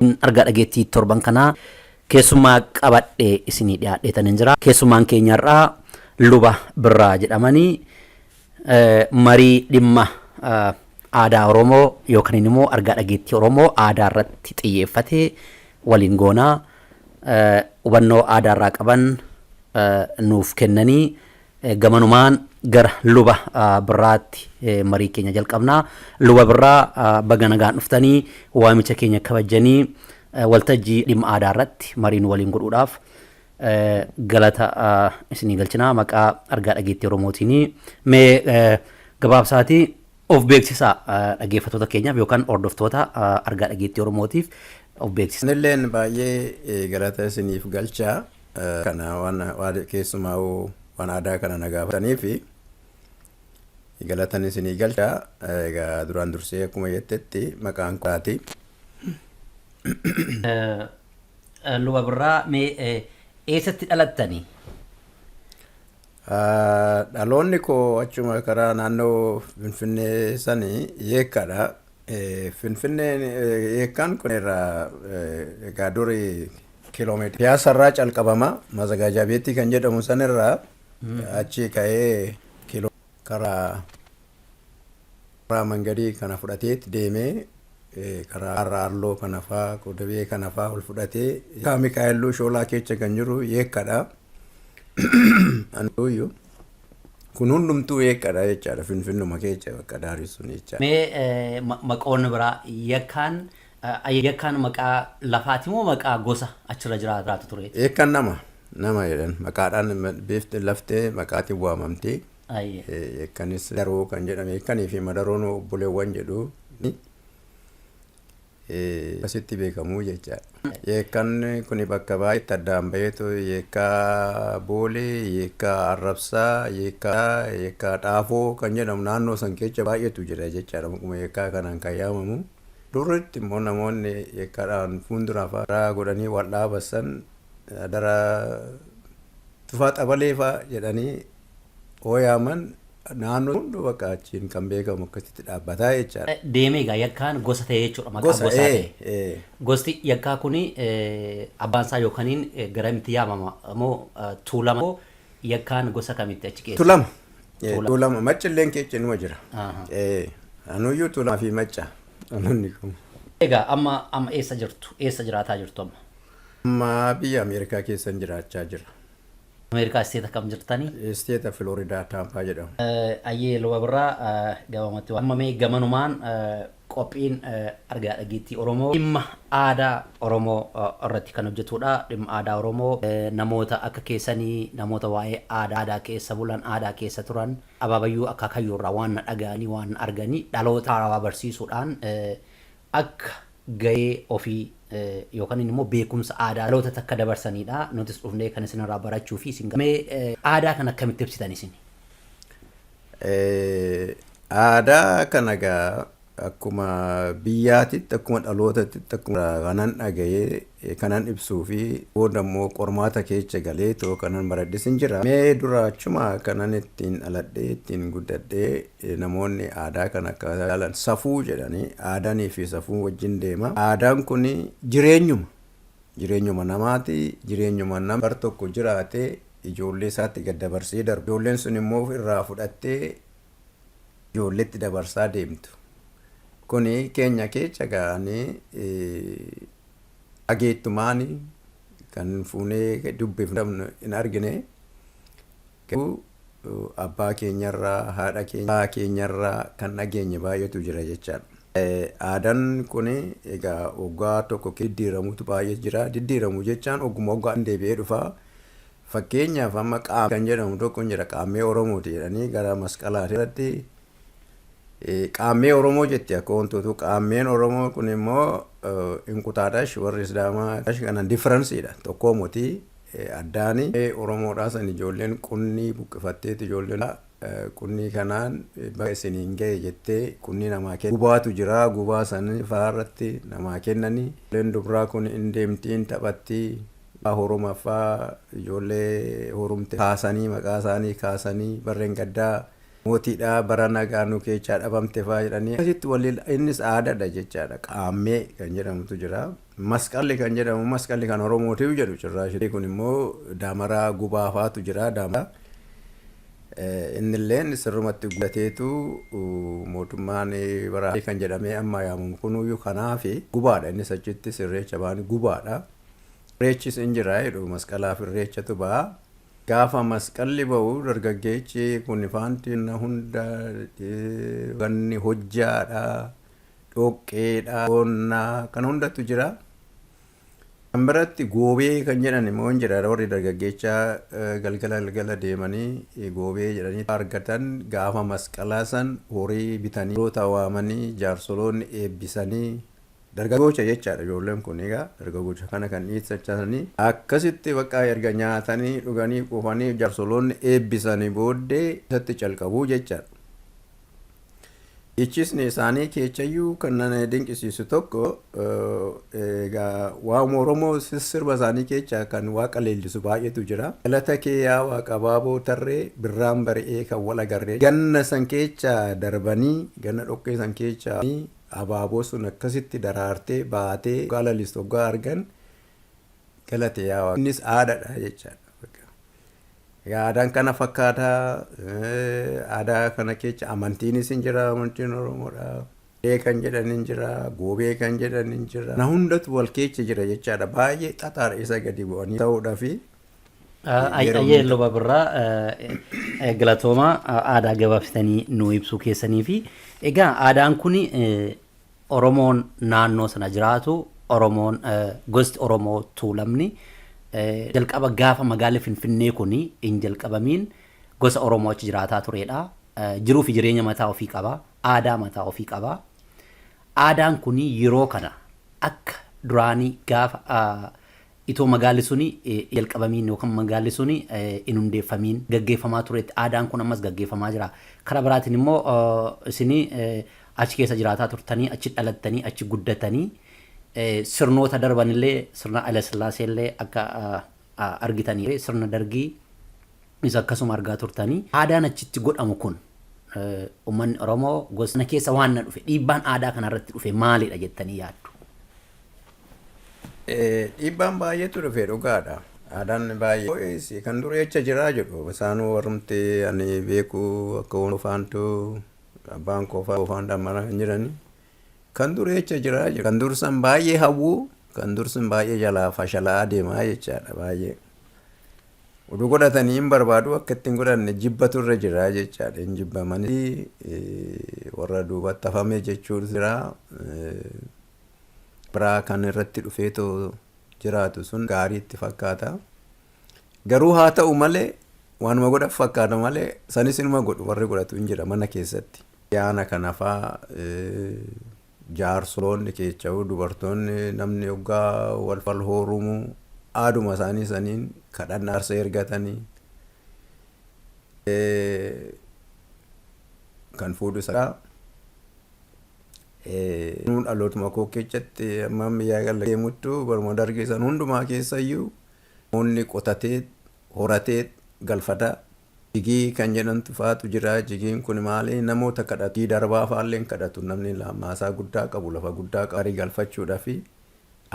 argaa dhageettii torban kanaa keessumaa qabadhee isinii dhiyaadheetan jira. Keessumaan keenyarraa luba birraa jedhamanii marii dhimma aadaa Oromoo yookaan immoo argaa dhageettii Oromoo aadaa irratti xiyyeeffatee waliin goonaa hubannoo aadaa irraa qaban nuuf kennanii gamanumaan gara luba birraatti marii keenya jalqabnaa. Luba birraa baga nagaan dhuftanii waamicha keenya kabajanii waltajjii dhimma aadaa irratti mariin waliin godhuudhaaf galata isinii galchinaa maqaa argaa dhageettii Oromootiin. Mee gabaabsaatii of beeksisaa dhaggeeffattoota keenyaaf yookaan hordoftoota argaa dhageettii Oromootiif of beeksisaa. Nilleen baay'ee galata isiniif galchaa kana waan keessumaa waan aadaa kana nagaafatanii fi galatan isinii galchaa. Egaa duraan dursee akkuma jettetti maqaan kooti. Luba birraa mee eessatti dhalattanii? Dhaloonni koo achuma karaa naannoo Finfinnee sanii Yeekkaadha. Finfinneen Yeekkaan kun irraa egaa durii kiiloomeetira Piyaasarraa calqabama Mazagaajaa Beettii kan jedhamu sanirraa achi ka'ee karaa mangadii kana fudhateetti deemee karaa Arraalloo kana faa Kodabee kana faa ol fudhatee Mikaa'elluu Shoolaa keessa kan jiru Yeekkaadha. Anduuyyuu kun hundumtuu Yeekkaadha jechaadha Finfinnuma keessa bakka daaressuun jechaadha. Mee maqoonni biraa Yeekkaan maqaa lafaati moo maqaa gosa achirra jiraatu ture? Yeekkaan nama jedhan maqaadhaan beeftee laftee maqaatiin waamamtee. Yeekkanis daroo kan jedhame Yeekkanii fi madaroon obboleewwan jedhu asitti beekamu jechaadha. Yeekkaan kun bakka baay'eetti addaan baheetu Yeekkaa Boolee, Yeekkaa Arrabsaa, Yeekkaa Dhaafoo kan jedhamu naannoo san keessa baay'eetu jira jechaadha. Akkuma Yeekkaa kanaan kan yaamamu. Durritti immoo namoonni Yeekkaadhaan fuulduraaf haaraa godhanii wal dhaabassan dara Tufaa Xabalee fa'aa jedhanii ooyaaman naannoo hunduu bakka achiin kan beekamu akkasitti dhaabbataa jechaadha. Deemee egaa Yeekkaan gosa ta'e jechuudha maqaa gosaa ta'e. Gosti Yeekkaa kuni abbaan isaa yookaaniin garamitti yaamama moo Tuulama moo Yeekkaan gosa kamitti achi keessa? Tuulama Maccilleen keessa inuma jira. Anuyyuu Tuulamaa fi Macca. Egaa amma eessa jirtu? Eessa jiraataa jirtu amma? Amma biyya Ameerikaa keessan jiraachaa jira. Ameerikaa isteeta kam jirtanii? Isteeta Filooridaa Taampaa jedhamu. Ayyee luba birraa gabamatti amma mee gamanumaan qophiin argaa dhageettii Oromoo dhimma aadaa Oromoo irratti kan hojjetudha. Dhimma aadaa Oromoo namoota akka keessanii namoota waa'ee aadaa keessa bulan aadaa keessa turan abaabayyuu akka kayyuurraa waan dhaga'anii waan arganii dhaloota haarawaa barsiisuudhaan akka gahee ofii yookaan immoo beekumsa aadaa dhaloota takka dabarsanidha. Nutis dhufnee kan isinirraa barachuu fi isin mee aadaa kan akkamitti ibsitan isin? Aadaa kana egaa akkuma biyyaatitti akkuma dhalootatti akkuma kanan dhaga'ee kanan ibsuu fi booda immoo qormaata keessa galee too kanan baradhisin jira. Mee dura achuma kanan ittiin dhaladhee ittiin guddadhee namoonni aadaa kana akka ilaalan safuu jedhanii aadaanii fi safuu wajjin deema. Aadaan kun jireenyuma namaati. Jireenyuma nama bar tokko jiraatee ijoollee isaatti gad dabarsee darbu. Ijoolleen sun immoo irraa fudhattee ijoolleetti dabarsaa deemtu. Kuni keenya keessa ga'anii dhageettumaan kan fuunee dubbifnu hin argine. Abbaa keenyarraa haadha keenyarraa kan dhageenye baay'eetu jira jechaadha. Aadaan kun egaa waggaa tokko diddiiramutu baay'ee jira. Diddiiramu jechaan waggaa deebi'ee dhufa. Fakkeenyaaf amma qaamee kan jedhamu tokko jira. Qaamee Oromooti jedhanii gara masqalaati irratti qaamee Oromoo jetti akka wantoota qaameen Oromoo kun immoo inqutaadhash warri Islaamaa kanan differensiidha. Tokko mootii addaani Oromoodhaa san ijoolleen qunnii buqqifatteeti ijoolleen qunnii kanaan bakka isiniin ga'e jettee qunnii namaa kenna. Gubaatu jira gubaa san fa'aarratti namaa kennanii. Ijoolleen dubaraa kun hin deemtiin taphattii Oromaffaa ijoollee horumte kaasanii maqaa isaanii kaasanii barreen gaddaa mootiidhaa bara nagaa nu keechaa dhabamte fa'aa jedhanii asitti waliin innis aadaadha jechaadha. Qaamee kan jedhamutu jira. Masqalli kan jedhamu masqalli kan Oromootiif jedhu cirraashii kun immoo daamaraa gubaafaatu jira daamaraa. Innilleen sirrumatti gudateetu mootummaan baraatee kan jedhamee amma yaamamu kunuyyuu kanaafi gubaadha innis achitti irreecha baanii gubaadha. Irreechis hin jira jedhu masqalaaf irreechatu ba'a. Gaafa masqalli ba'u dargaggeechi kun faantiin hunda ganni hojjaadha, dhoqqeedha, qonnaa kan hundatu jira. Kan biratti goobee kan jedhan immoo hin jira warri dargaggeechaa galgala deemanii goobee jedhanii argatan gaafa masqalaa san horii bitanii yeroo waamanii jaarsoloonni eebbisanii dargaggocha jechaadha ijoolleen kun egaa dargaggocha kana kan dhiyeessachanii akkasitti bakka erga nyaatanii dhuganii quufanii jaarsoloonni eebbisanii booddee isatti calqabuu jechaadha. Ichisni isaanii keechayyuu kan nama dinqisiisu tokko egaa waan Oromoo sirba isaanii keessa kan waaqa leellisu baay'eetu jira. Galata kee yaa waaqa baaboo tarree birraan bari'ee kan wal agarree ganna san keessa darbanii ganna dhoqqee san keessa abaaboo sun akkasitti daraartee baatee waggaa lalistu waggaa argan galate yaa waaqa. Innis aadaadha jechaadha. Aadaan kana fakkaataa aadaa kana keessa amantiinis hin jira amantiin Oromoodha. Kan jedhan hin jira goobee kan jedhan hin jira. Na hundatu wal keessa jira jechaadha baay'ee xaxaadha isa gadi bu'anii ta'uudhaafi. Ayyee luba birraa galatooma aadaa gabaabsitanii nu ibsuu keessanii fi egaa aadaan kun Oromoon naannoo sana jiraatu Oromoon gosti Oromoo tuulamni. Jalqaba gaafa magaalli Finfinnee kun hin jalqabamiin gosa Oromoo achi jiraataa turedha. Jiruu fi jireenya mataa ofii qaba. Aadaa mataa ofii qaba. Aadaan kun yeroo kana akka duraanii gaafa itoo magaalli suni jalqabamiin yookaan magaalli suni hin hundeeffamiin gaggeeffamaa turetti aadaan kun ammas gaggeeffamaa jira. Karaa biraatiin immoo isin achi keessa jiraataa turtanii achi dhalattanii achi guddatanii sirnoota darbanillee sirna Haile Sillaasee illee akka argitanii sirna Dargii isa akkasuma argaa turtanii aadaan achitti godhamu kun uummanni Oromoo gosa keessa waan na dhufe dhiibbaan aadaa kanarratti dhufe maalidha jettanii yaaddu? Dhiibbaan baay'eetu dhufe dhugaadha. Aadaan baay'ee kan dureecha jiraa jedhu isaanuu warrumti ani beeku akka ofaantu abbaan koofaa ofaan dhammara kan jiranii. Kan dureecha jiraa jiru. Kan dursan baay'ee hawwuu kan dursan baay'ee jalaa fashalaa deemaa jechaadha baay'ee. Oduu godhatanii hin barbaadu akka ittiin godhanne jibbatu irra jiraa jechaadha hin jibbamanii warra duubatti hafame jechuun jira. Biraa kan irratti dhufeetoo jiraatu sun gaarii itti fakkaata. Garuu haa ta'u malee waanuma godhan fakkaata malee sanis inuma godhu warri godhatu hin jira mana keessatti. Yaana kanafaa jaarsoloonni keecha'u dubartoonni namni hoggaa wal hoorumu aaduma isaanii saniin kadhannaa aarsa ergatanii kan fuudhu isaa nuun dhalootuma koo keessatti amma biyyaa gala deemuttu baruma dargeessan hundumaa keessayyuu namoonni qotatee horatee galfata. Jigii kan jedhamtu faatu jira. Jigiin kun maali namoota kadhatii darbaa faalleen kadhatu namni maasaa guddaa qabu lafa guddaa qarii galfachuudhaaf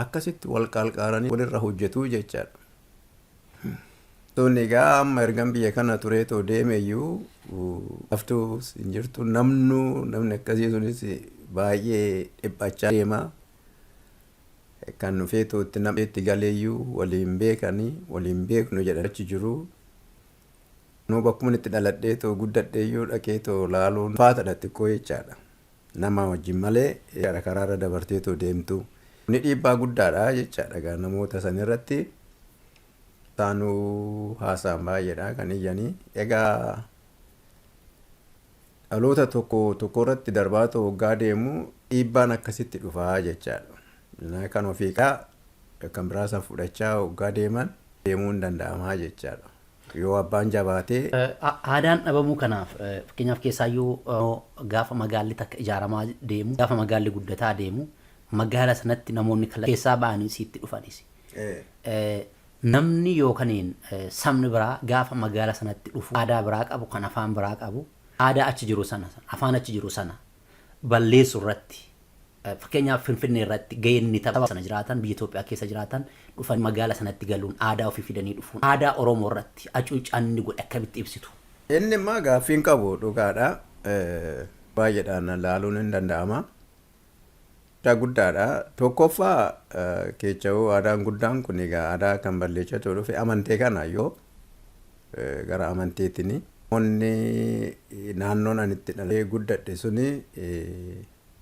akkasitti wal qalqaaranii walirra hojjetu jechaadha. Tonni egaa amma ergan biyya kana tureetoo deemeyyuu haftuu hin jirtu namni akkasii sunis baay'ee dhiphachaa deema. Kan dhufeetootti namatti galeeyyuu waliin beekanii waliin beeknu jedhachi jiru. Nuu bakkuma itti dhaladheetoo guddadheeyyuu dhaqeetoo laaluun faatadha xiqqoo jechaadha. Nama wajjin malee karaarra dabarteetoo deemtu. Ni dhiibbaa guddaadha jechaadha namoota sanirratti. Isaanuu haasaan baay'eedha kan iyyanii. Egaa dhaloota tokko irratti darbaatoo waggaa deemu dhiibbaan akkasitti dhufaa jechaadha. Kan ofiiqaa kan biraasan fudhachaa waggaa deemuu hin danda'amaa jechaadha. Yoo abbaan jabaatee. Aadaan dhabamuu kanaaf fakkeenyaaf keessaayyuu gaafa magaalli takka ijaaramaa deemu gaafa magaalli guddataa deemu magaala sanatti namoonni keessaa ba'anii sitti dhufanis. Namni yookaan sabni biraa gaafa magaala sanatti dhufu aadaa biraa qabu kan afaan biraa qabu aadaa achi jiru sana afaan achi jiru sana balleessu irratti fakkeenyaaf Finfinnee irratti gaheen inni tapha sana jiraatan biyya Itoophiyaa keessa jiraatan dhufan magaala sanatti galuun aadaa ofii fidanii dhufuun aadaa Oromoo irratti hacuuccaan inni godhe akkamitti ibsitu? Inni immoo gaaffiin qabu dhugaadha. Baay'eedhaan laaluun hin danda'ama. Guddaadha. Tokkoffaa keecha'uu aadaan guddaan kun egaa aadaa kan balleeffatu dhufe amantee kana yoo gara amanteetiin namoonni naannoon ani itti dhalee guddadhe suni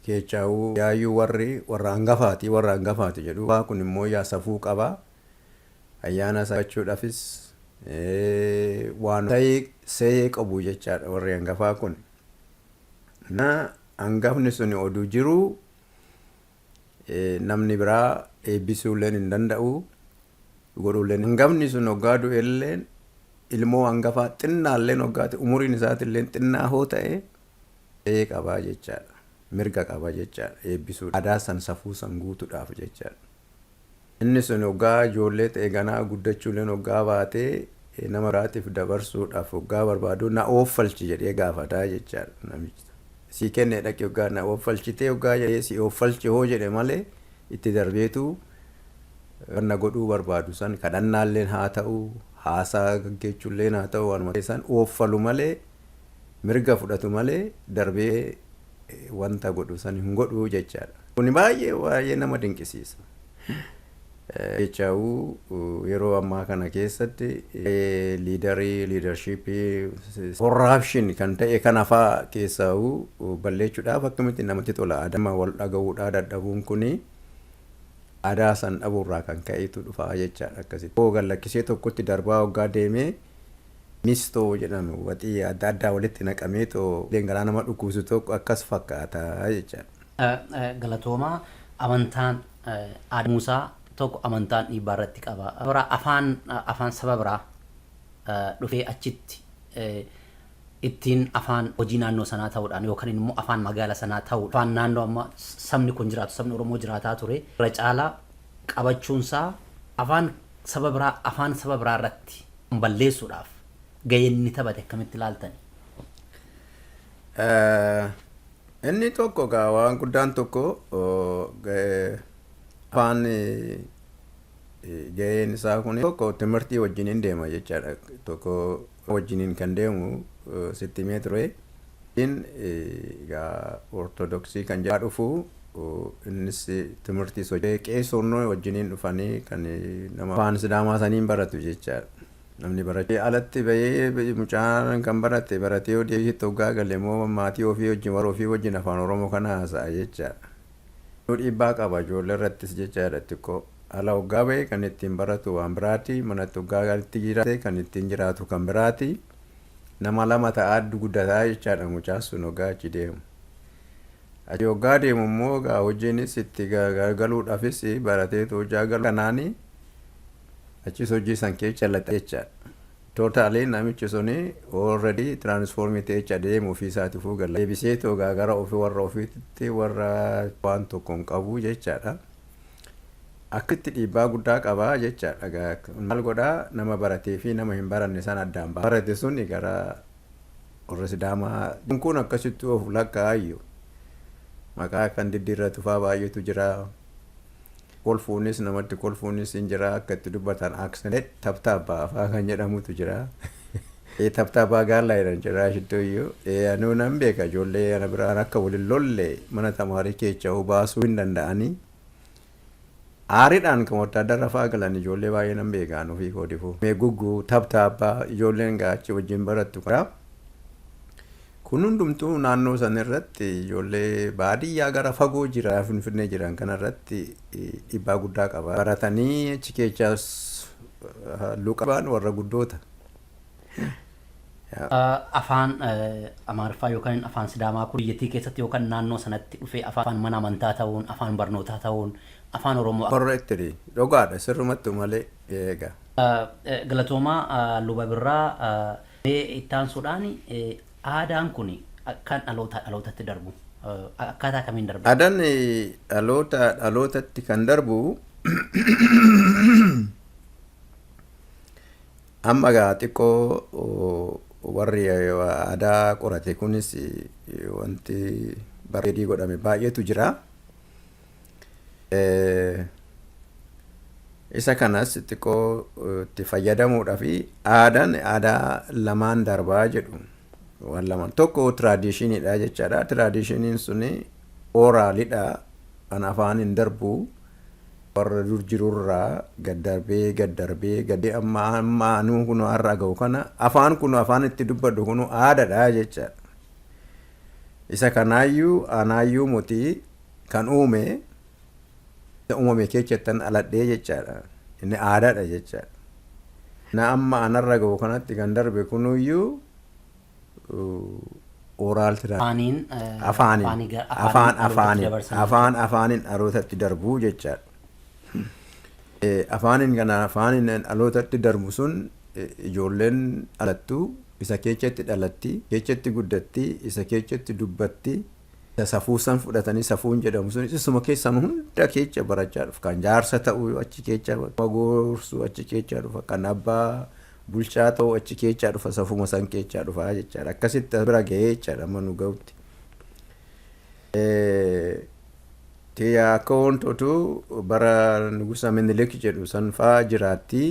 keecha'uu yaayyuu warra hangafaati jedhu. Waa kun immoo yaa safuu qaba. Ayyaana sabachuudhaafis waan seeyee qabu jechaadha warri hangafaa kun. Hangafni suni oduu jiru namni biraa eebbisuulleen hin danda'u godhuulleen. Hangafni sun hoggaa du'elleen ilmoo hangafaa xinnaalleen hoggaate umuriin isaatilleen xinnaa hoo ta'e seeyee qabaa jechaadha. Mirga qaba jechaadha eebbisuu aadaa san safuu san guutuudhaaf jechaadha. Inni sun hoggaa ijoollee ta'e ganaa guddachuulleen hoggaa baatee nama biraatiif dabarsuudhaaf hoggaa barbaadu na ooffalchi jedhee gaafataa jechaadha namichi. Si kennee dhaqee hoggaa na ooffalchitee hoggaa jedhee si ooffalchi hoo jedhe malee itti darbeetu wanna godhuu barbaadu san kadhannaalleen haa ta'u haasaa gaggeessuulleen haa ta'u waan san ooffalu malee mirga fudhatu malee darbee wanta godhu san hin godhu jechaadha. Kuni baay'ee nama dinqisiisa. Keecha'uu yeroo ammaa kana keessatti liidarshiipii korraapshin kan ta'e kana fa'aa keessaa'uu balleessuudhaaf akkamitti namatti tola. Adama wal dhaga'uudhaa dadhabuun kuni aadaa san dhabuurraa kan ka'eetu dhufaa jechaadha akkasitti. Gallakkisee tokkotti darbaa hoggaa deemee mistoo jedhamu waxii adda addaa walitti naqamee garaa nama dhukkubsu tokko akkas fakkaata jechaadha. Galatoomaa amantaan aadamuusaa tokko amantaan dhiibbaa irratti qaba. Afaan saba biraa dhufee achitti ittiin afaan hojii naannoo sanaa ta'uudhaan yookaan immoo afaan magaala sanaa ta'uudhaan afaan naannoo amma sabni kun jiraatu sabni Oromoo jiraataa ture irra caalaa qabachuunsaa afaan saba biraa irratti balleessuudhaaf gaheen inni taphate akkamitti ilaaltani? Inni tokko waan guddaan tokko afaan gaheen isaa kun tokko timirtii wajjiniin deema jechaadha. Tokko wajjiniin kan deemu sitti mee ture. Egaa ortodoksii kan jedhaa dhufu innis timirtii sochii qeessonnoo wajjiniin dhufanii kan nama afaan sidaamaa saniin baratu jechaadha. Namni baratee alatti bahee mucaan kan baratee yoo deebiitti hoggaa galee immoo maatii ofii wajjin warra ofii wajjin afaan Oromoo kana haasa'a jechaadha. Dhiibbaa qaba ijoollee irrattis jechaadha xiqqoo. Ala hoggaa bahee kan ittiin baratu waan biraati. Manatti hoggaa galitti jiraate kan ittiin jiraatu kan biraati. Nama lama ta'aa guddataa jechaadha mucaan sun hoggaa achi deemu. Achi hoggaa deemu immoo hojiinis itti galuudhaafis baratee hojjaa galu kanaani achis hojii san keessa laxa jechaadha. Tootaalee namichi suni already transformii ta'echa deemu ofii isaatiifuu gala. Deebisee hoggaa gara ofii warra ofiitti warra waan tokko hin qabu jechaadha. Akkitti dhiibbaa guddaa qabaa jechaadha. Maal godhaa nama baratee fi nama hin baranne san addaan ba'a. Barate suni gara warra sidaamaa kun akkasitti of lakkaa'ayyo. Maqaa kan diddiirratu fa'aa baay'eetu jira. Kolfuunis namatti kolfuunis hin jira akka itti dubbatan aksanee tabtaabbaa afaa kan jedhamutu jira. Tabtaabbaa gaallaa jedhan jira shittooyyuu. Anuu nan beeka ijoollee ana biraan akka waliin lolle mana tamaarii keecha'uu baasuu hin danda'anii. Aariidhaan kan wattaadarra fa'aa galan ijoollee baay'ee nan beekaan ofii koodifuu. Meegugguu tabtaabbaa ijoolleen gaachi wajjin barattu karaa. Kun hundumtuu naannoo sana irratti ijoollee baadiyyaa gara fagoo jira Finfinnee jiran kanarratti dhiibbaa guddaa qaba. Baratanii achi keessaas luqabaan warra guddoota. Afaan Amaariffaa yookaan afaan Sidaamaa kun biyyattii keessatti yookaan naannoo sanatti dhufee afaan mana amantaa ta'uun afaan barnootaa ta'uun afaan Oromoo. Correctly dhugaadha sirrumattu malee eega. Galatoomaa luba birraa ittaansuudhaan aadaan kun kan dhalootatti darbu akkaataa kamiin darbu? Aadaan dhalootatti kan darbu amma gaa xiqqoo warri aadaa qorate kunis wanti bareedii godhame baay'eetu jira. Isa kanas xiqqoo itti fayyadamuudhaa fi aadaan aadaa lamaan darbaa jedhu waan lamaan tokko tiraadishiniidha jechaadha. Tiraadishiniin suni ooraalidha kan afaan hin darbu warra dur jirurraa gaddarbee amma anuu kun har'a ga'u kana afaan kun afaan itti dubbadhu kun aadaadha jechaadha. Isa kanaayyuu anaayyuu mutii kan uumame keessattan aladhee jechaadha. Inni aadaadha jechaadha. Na amma anarra ga'u kanatti kan darbe kunuyyuu oral afaanin dhalootatti darbuu jechaadha. Afaanin dhalootatti darbu sun ijoolleen dhalattu isa keessatti dhalatti keessatti guddatti isa keessatti dubbatti isa safuusan fudhatanii safuun jedhamu sun isuma keessan hunda keessa barachaa dhufa kan jaarsa ta'u achi keessa gorsu achi keessa dhufa kan abbaa bulchaa ta'u achi keessa dhufa safuma san keessa dhufa jechaadha. Akkasitti bira ga'ee jechaadha amma nu ga'utti. Tiyaa akka wantoota bara Nugusa Minilik jedhu san fa'aa jiraatti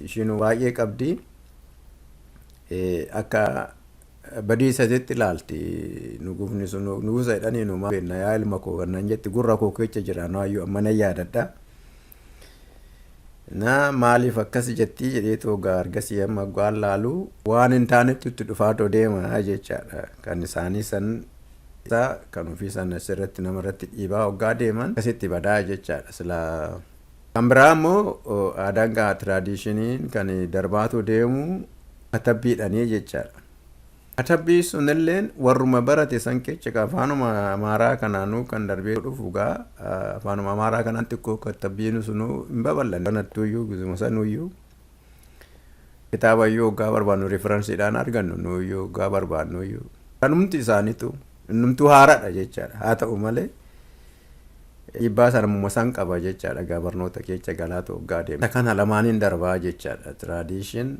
ishiin baay'ee qabdi. Akka badiisatti ilaalti nugufni sun nugusa jedhanii nuuma beekna yaa ilma koo kanneen jetti gurra koo keessa jira naayyuu amma nan yaadadha. Na maaliif akkas jetti jedheetoo argasii amma gwaan laalu waan hin taanetti itti dhufaatoo deema jechaadha. Kan isaanii san kan ofii san asirratti namarratti dhiibaa hoggaa deeman akkasitti badaa jechaadha. Silaa kan biraa immoo aadaan tiraadishiniin kan darbaatoo deemu katabbiidhanii jechaadha. Katabbii sunilleen warruma barate san keessa afaanuma amaaraa kanaanuu kan darbee dhufu gaa afaanuma amaaraa kanaan xiqqoo katabbiin sunuu hin babal'anne. Kanattuuyyuu gizuma sanuuyyuu kitaabayyuu hoggaa barbaannu riferansiidhaan argannu nuuyyuu hoggaa barbaannuyyuu. Kanumti isaaniitu innumtuu haaraadha jechaadha. Haa ta'u malee dhiibbaa sanamuma san qaba jechaadha barnoota keessa galaatu hoggaa deema. Kana lamaaniin darbaa jechaadha tiraadishin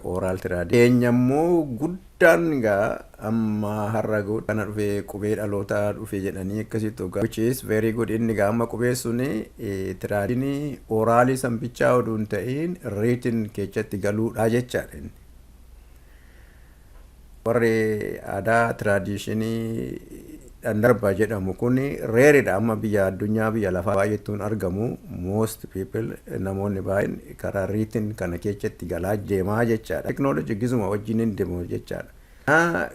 ooraal tiraadishin. Eenyammoo guddaan gaa amma har'a ga'u kana dhufee qubee dhalootaa dhufee jedhanii akkasitti hoggaa. Which is very good inni gaa amma qubee suni tiraadishinii ooraalii san bichaa oduu hin ta'in riitin keessatti galuudha jechaadha. Warri aadaa tiraadishinii darbaa jedhamu kun reeridha amma biyya addunyaa biyya lafaa baay'eetuun argamu. Most people namoonni baay'een karaa riitin kana keessatti galaa deemaa jechaadha. Teknoolojii gizuma wajjin hin deemu jechaadha.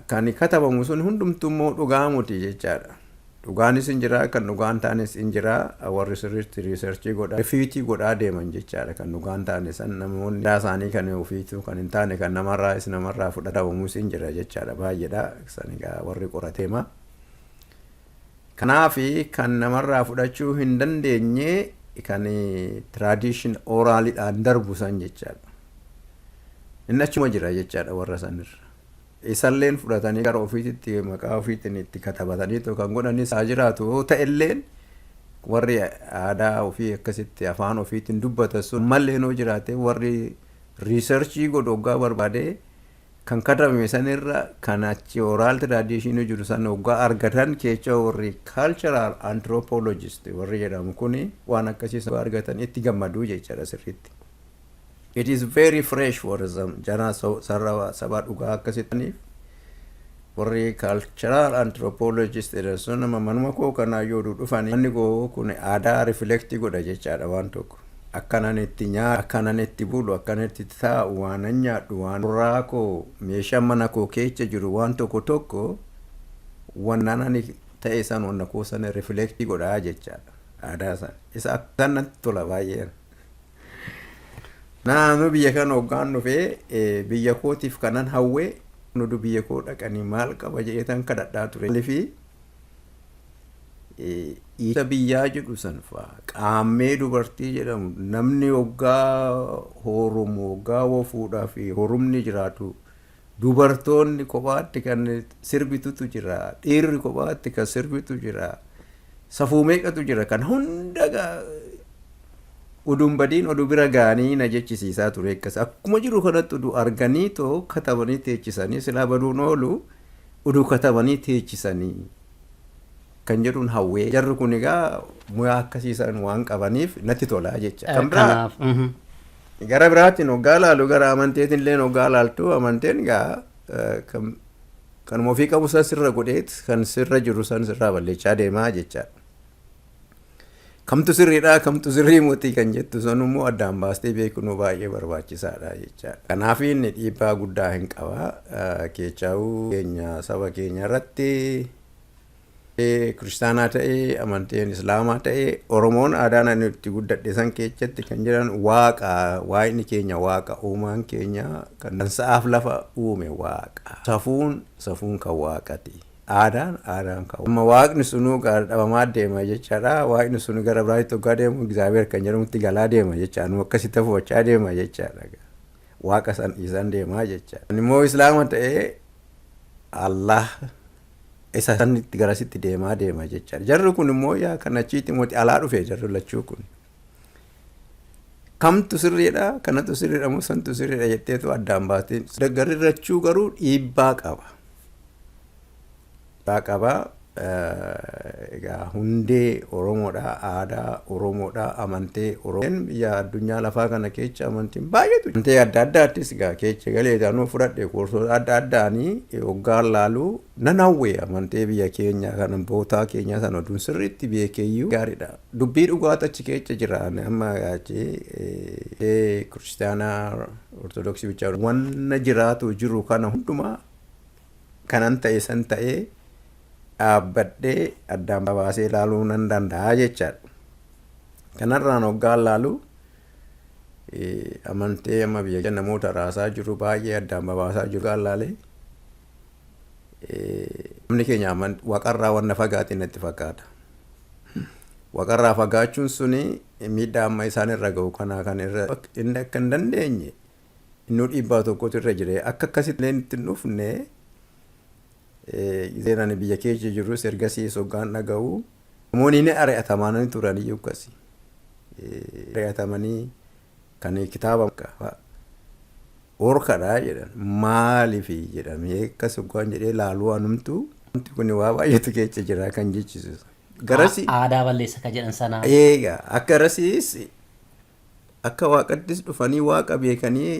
Kan katabamu sun hundumtuu immoo dhugaa muti jechaadha. Dhugaanis hin jira kan dhugaan taanes hin jira warri sirriitti riisarchii godhaa rifiitii godhaa deeman jechaadha. Kan dhugaan taane san namoonni isaanii kan ofiitu kan hin taane kan namarraa fudhatamuus hin jira jechaadha baay'eedha. Sanigaa warri qorateema. Kanaafi kan namarraa fudhachuu hin dandeenye kan tiraadishin ooraalidhaan darbu san jechaadha. Inni achuma jira jechaadha warra sanirra. Isalleen fudhatanii gara ofiitti maqaa ofiitiin itti katabatanii kan godhanis haa jiraatu yoo ta'elleen warri aadaa ofii akkasitti afaan ofiitiin dubbatan sun mallee noo jiraate warri riisarchii godhu hoggaa barbaade kan katabame sanirra kan achi ooraal tiraadishinii jiru san hoggaa argatan keessa warri cultural anthropologist warri jedhamu kuni waan akkasii argatan itti gammadu jechaadha sirriitti. It is very fresh for them. Jana saba dhugaa akkasittaniif warri cultural anthropologist sun manuma koo kanaa yoo dhufanii manni koo kun aadaa reflecti godha jechaadha waan tokko. Akkanan itti nyaatu, akkanan itti bulu, akkanan itti taa'u, waan nyaadhu, waan irraa koo meeshaa mana koo keessa jiru waan tokko waan nanan ta'e san wanna koo sana reflecti godhaa jechaadha aadaa san. Isa akkanatti tola baay'ee. Naannoo biyya kana hoggaan dhufee biyya kootiif kanan hawwee nuti biyya koo dhaqanii maal qaba jedheetan kadhadhaa ture. Fi isa biyyaa jedhu san fa'aa qaammee dubartii jedhamu namni hoggaa horumu hoggaa wofuudhaa fi horumni jiraatu dubartoonni kophaatti kan sirbitutu jira dhiirri kophaatti kan sirbitu jira safuu meeqatu jira kan hunda Uduun badiin oduu bira ga'anii na jechisiisaa ture akkas akkuma jiru kanatti oduu arganii too katabanii teechisanii silaa baduun oolu oduu katabanii teechisanii kan jedhuun hawwee jarri kun egaa muyaa akkasiisan waan qabaniif natti tolaa jecha. Kan biraa gara biraatiin hoggaa laalu gara amanteetiin illee hoggaa laaltu amanteen egaa kan ofii qabu san sirra godheet kan sirra jiru san sirraa balleechaa deemaa jechaadha. Kamtu sirriidha kamtu sirrii mootii kan jettu sun immoo addaan baastee beeknu baay'ee barbaachisaadha jechaadha. Kanaaf inni dhiibbaa guddaa hin qaba. Kechaa'uu keenya saba keenya irratti kiristaanaa ta'ee amanteen islaamaa ta'ee Oromoon aadaan ani itti guddadhe san keessatti kan jedhan waaqni keenya waaqa uumaan keenya kan sa'aaf lafa uume waaqa. Safuun kan waaqati. Aadaan kan amma waaqni sunuu dhabamaa deema jechaadha. Waaqni sunu gara biraatti hoggaa deemu Egzaabeer kan jedhamutti galaa deema jechaadha. Nu akkasitti fufachaa deema jechaadha. Waaqa san dhiisan deemaa jechaadha. Immoo islaama ta'ee Allah isa sanitti garasitti deemaa deema jechaadha. Jarri kun immoo yaa kan achiitti mootii alaa dhufe jarri lachuu kun. Kamtu sirriidha kanatu sirriidha moo santu sirriidha jetteetu addaan baastee. Garri lachuu garuu dhiibbaa qaba. Egaa hundee Oromoodha, aadaa Oromoodha, amantee Oromoon biyya addunyaa lafaa kana keessa amantiin baay'eetu. Amantee adda addaattis egaa keessa galee taanuu fudhadhe koorsoota adda addaanii hoggaan laalu nan hawwee amantee biyya keenya kan bootaa keenya sana oduun sirriitti beekeyyuu gaariidha. Dubbii dhugaatu achi keessa jira amma kiristaanaa ortodoksii bichaa wanna jiraatu jiru kana hundumaa kanan ta'e san ta'ee dhaabbadhee addaan babaasee ilaaluu nan danda'a jechaadha. Kanarraan hoggaan laalu amantee amma biyya namoota raasaa jiru baay'ee addaan babaasaa jiru hoggaan laalee namni keenya waaqarraa wanna fagaatiin natti fakkaata. Waaqarraa fagaachuun suni miidhaa amma isaan irra ga'u kanaa kan irra inni akka hin dandeenye inni dhiibbaa tokkotu irra jire akka akkasitti illee itti hin dhufne Zeenaan biyya keessa jirus ergasii hoggaan dhaga'u namoonni ni ari'atamanii turaniyyuu akkasi. Ari'atamanii kan kitaaba orkadhaa jedhan maaliifi jedhamee akkas hoggaan jedhee laaluu anumtu wanti kun waa baay'eetu keessa jira kan jechisu. Garasi aadaa balleessa ka jedhan sanaa. Eegaa akka rasiis akka waaqattis dhufanii waaqa beekanii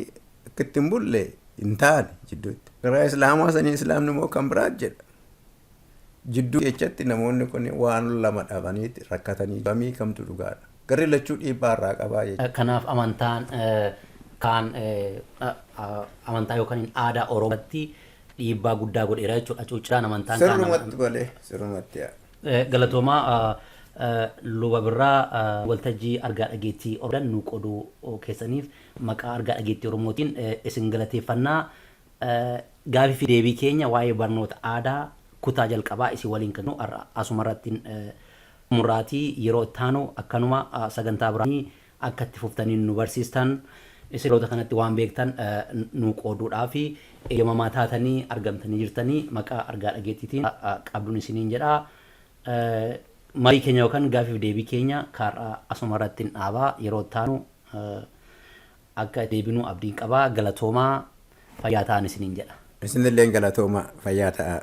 akka ittiin bulle hin taane jidduutti. Gara islaamaa sanii islaamni immoo kan biraa jedha. Jidduu keessatti namoonni kun waan lama dhabanii rakkatanii gamii kamtu dhugaadha. Garri lachuu dhiibbaa irraa qabaa jechuudha. Kanaaf amantaan amantaa yookaan aadaa Oromootti dhiibbaa guddaa godheera jechuudha. Cuuccaan amantaan kana. Sirrumatti balee sirrumatti yaa. Galatoomaa luba birraa waltajjii argaa dhageettii Oromoo nu qoduu keessaniif maqaa argaa dhageettii Oromootiin isin galateeffannaa. Gaafii fi deebii keenya waa'ee barnoota aadaa kutaa jalqabaa isin waliin kennu asumarratti muraatii yeroo ittaanu akkanuma sagantaa biraanii akka itti fuftanii nu barsiistan isin yeroo kanatti waan beektan nu qooduudhaa fi eeyyamamaa taatanii argamtanii jirtanii maqaa argaa dhageettiitiin qabduun isiniin jedha. Marii keenya yookaan gaafii fi deebii keenya karaa asumarratti dhaabaa yeroo ittaanu akka deebinuu abdiin qabaa galatoomaa fayyaa ta'an isiniin jedha. Isinillee galatooma fayyaa ta'a.